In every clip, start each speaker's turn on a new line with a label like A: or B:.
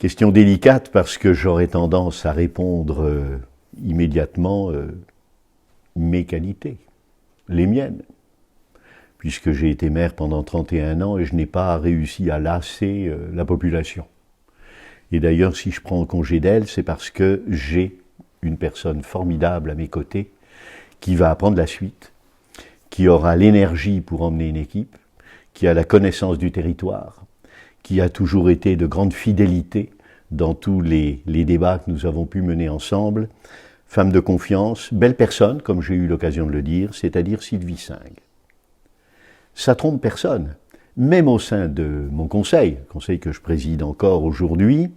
A: Question délicate parce que j'aurais tendance à répondre immédiatement mes qualités, les miennes, puisque j'ai été maire pendant 31 ans et je n'ai pas réussi à lasser la population. Et d'ailleurs, si je prends congé d'elle, c'est parce que j'ai une personne formidable à mes côtés qui va apprendre la suite, qui aura l'énergie pour emmener une équipe, qui a la connaissance du territoire, qui a toujours été de grande fidélité dans tous les débats que nous avons pu mener ensemble. Femme de confiance, belle personne, comme j'ai eu l'occasion de le dire, c'est-à-dire Sylvie Singh. Ça trompe personne. Même au sein de mon conseil que je préside encore aujourd'hui,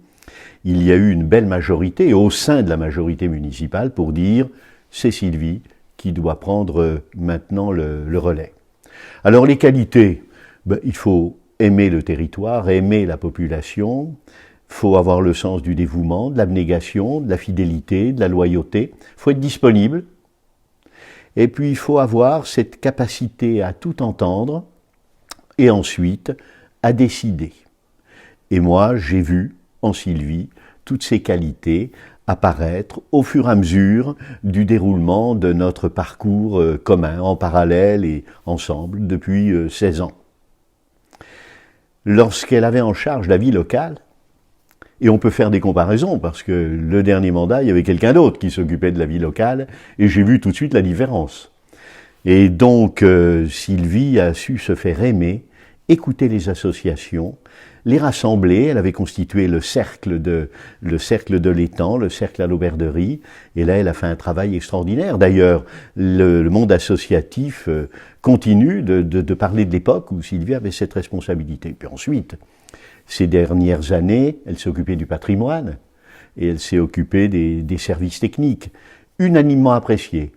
A: il y a eu une belle majorité, au sein de la majorité municipale, pour dire c'est Sylvie qui doit prendre maintenant le relais. Alors les qualités, il faut aimer le territoire, aimer la population, il faut avoir le sens du dévouement, de l'abnégation, de la fidélité, de la loyauté, il faut être disponible, et puis il faut avoir cette capacité à tout entendre, et ensuite à décider. Et moi, j'ai vu en Sylvie toutes ces qualités apparaître au fur et à mesure du déroulement de notre parcours commun, en parallèle et ensemble, depuis 16 ans. Lorsqu'elle avait en charge la vie locale, et on peut faire des comparaisons, parce que le dernier mandat, il y avait quelqu'un d'autre qui s'occupait de la vie locale, et j'ai vu tout de suite la différence. Et donc, Sylvie a su se faire aimer, écouter les associations, les rassembler. Elle avait constitué le cercle de l'étang, le cercle à l'Auberderie, et là, elle a fait un travail extraordinaire. D'ailleurs, le monde associatif continue de parler de l'époque où Sylvie avait cette responsabilité. Puis ensuite, ces dernières années, elle s'est occupée du patrimoine, et elle s'est occupée des services techniques, unanimement appréciés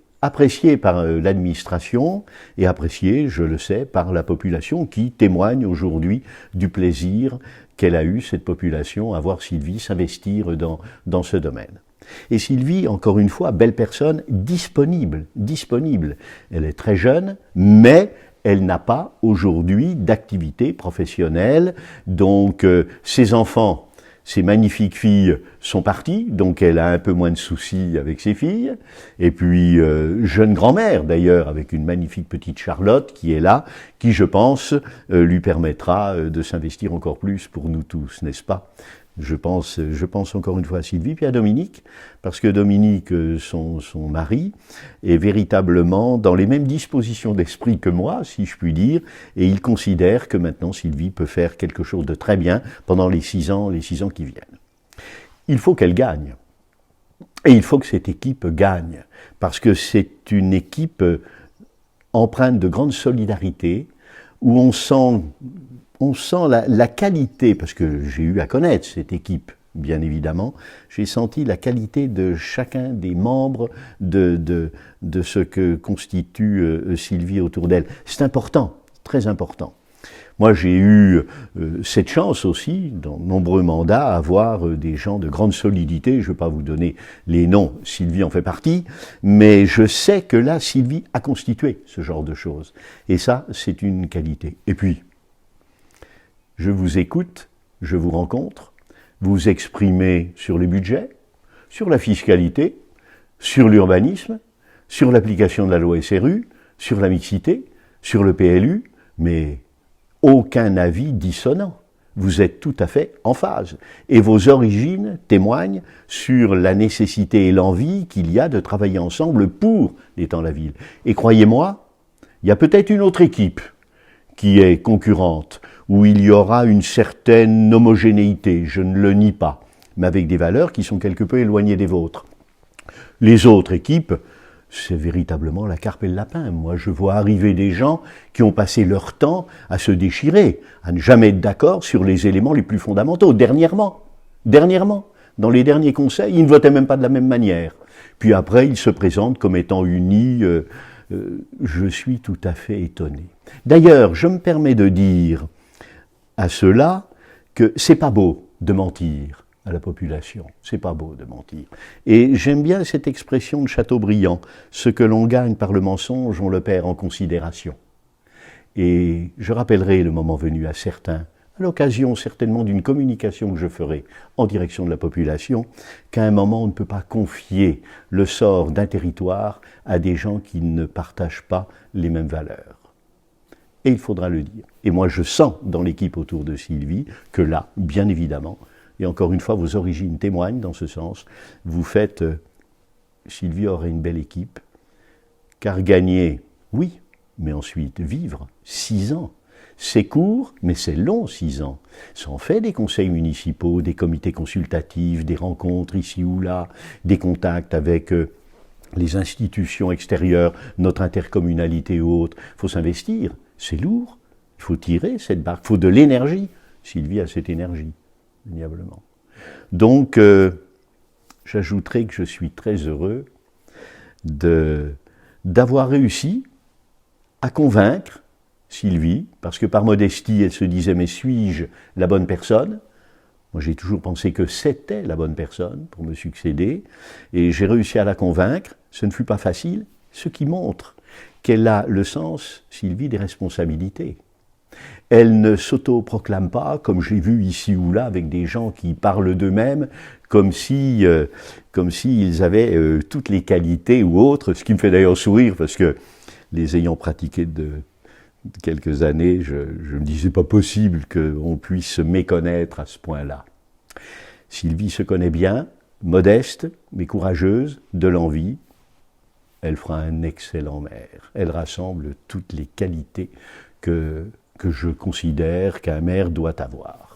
A: par l'administration et apprécié, je le sais, par la population qui témoigne aujourd'hui du plaisir qu'elle a eu, cette population, à voir Sylvie s'investir dans ce domaine. Et Sylvie, encore une fois, belle personne, disponible. Elle est très jeune, mais elle n'a pas aujourd'hui d'activité professionnelle, donc ses enfants, ces magnifiques filles sont parties, donc elle a un peu moins de soucis avec ses filles. Et puis, jeune grand-mère d'ailleurs, avec une magnifique petite Charlotte qui est là, qui je pense lui permettra de s'investir encore plus pour nous tous, n'est-ce pas ? Je pense encore une fois à Sylvie, puis à Dominique, parce que Dominique, son mari, est véritablement dans les mêmes dispositions d'esprit que moi, si je puis dire, et il considère que maintenant Sylvie peut faire quelque chose de très bien pendant les 6 ans qui viennent. Il faut qu'elle gagne, et il faut que cette équipe gagne, parce que c'est une équipe empreinte de grande solidarité, où on sent la qualité, parce que j'ai eu à connaître cette équipe, bien évidemment, j'ai senti la qualité de chacun des membres de ce que constitue Sylvie autour d'elle. C'est important, très important. Moi, j'ai eu cette chance aussi, dans de nombreux mandats, à avoir des gens de grande solidité. Je ne vais pas vous donner les noms, Sylvie en fait partie, mais je sais que là, Sylvie a constitué ce genre de choses. Et ça, c'est une qualité. Et puis, je vous écoute, je vous rencontre, vous exprimez sur les budgets, sur la fiscalité, sur l'urbanisme, sur l'application de la loi SRU, sur la mixité, sur le PLU, mais aucun avis dissonant. Vous êtes tout à fait en phase. Et vos origines témoignent sur la nécessité et l'envie qu'il y a de travailler ensemble pour l'Étang-la-Ville. Et croyez-moi, il y a peut-être une autre équipe qui est concurrente, où il y aura une certaine homogénéité, je ne le nie pas, mais avec des valeurs qui sont quelque peu éloignées des vôtres. Les autres équipes, c'est véritablement la carpe et le lapin. Moi, je vois arriver des gens qui ont passé leur temps à se déchirer, à ne jamais être d'accord sur les éléments les plus fondamentaux. Dernièrement, dans les derniers conseils, ils ne votaient même pas de la même manière. Puis après, ils se présentent comme étant unis. Je suis tout à fait étonné. D'ailleurs, je me permets de dire à ceux-là que c'est pas beau de mentir à la population. C'est pas beau de mentir. Et j'aime bien cette expression de Chateaubriand. Ce que l'on gagne par le mensonge, on le perd en considération. Et je rappellerai le moment venu à certains à l'occasion certainement d'une communication que je ferai en direction de la population, qu'à un moment on ne peut pas confier le sort d'un territoire à des gens qui ne partagent pas les mêmes valeurs. Et il faudra le dire. Et moi je sens dans l'équipe autour de Sylvie que là, bien évidemment, et encore une fois vos origines témoignent dans ce sens, vous faites, Sylvie aurait une belle équipe, car gagner, oui, mais ensuite vivre, 6 ans. C'est court, mais c'est long, 6 ans. Ça en fait des conseils municipaux, des comités consultatifs, des rencontres ici ou là, des contacts avec les institutions extérieures, notre intercommunalité ou autre. Il faut s'investir, c'est lourd, il faut tirer cette barque, il faut de l'énergie. Sylvie a cette énergie, indéniablement. Donc, j'ajouterai que je suis très heureux d'avoir réussi à convaincre Sylvie, parce que par modestie, elle se disait « mais suis-je la bonne personne ?» Moi, j'ai toujours pensé que c'était la bonne personne pour me succéder, et j'ai réussi à la convaincre. Ce ne fut pas facile, ce qui montre qu'elle a le sens, Sylvie, des responsabilités. Elle ne s'auto-proclame pas, comme j'ai vu ici ou là, avec des gens qui parlent d'eux-mêmes, comme si ils avaient toutes les qualités ou autres, ce qui me fait d'ailleurs sourire, parce que les ayant pratiqués de quelques années, je me disais pas possible qu'on puisse se méconnaître à ce point-là. Sylvie se connaît bien, modeste, mais courageuse, de l'envie. Elle fera un excellent maire. Elle rassemble toutes les qualités que je considère qu'un maire doit avoir.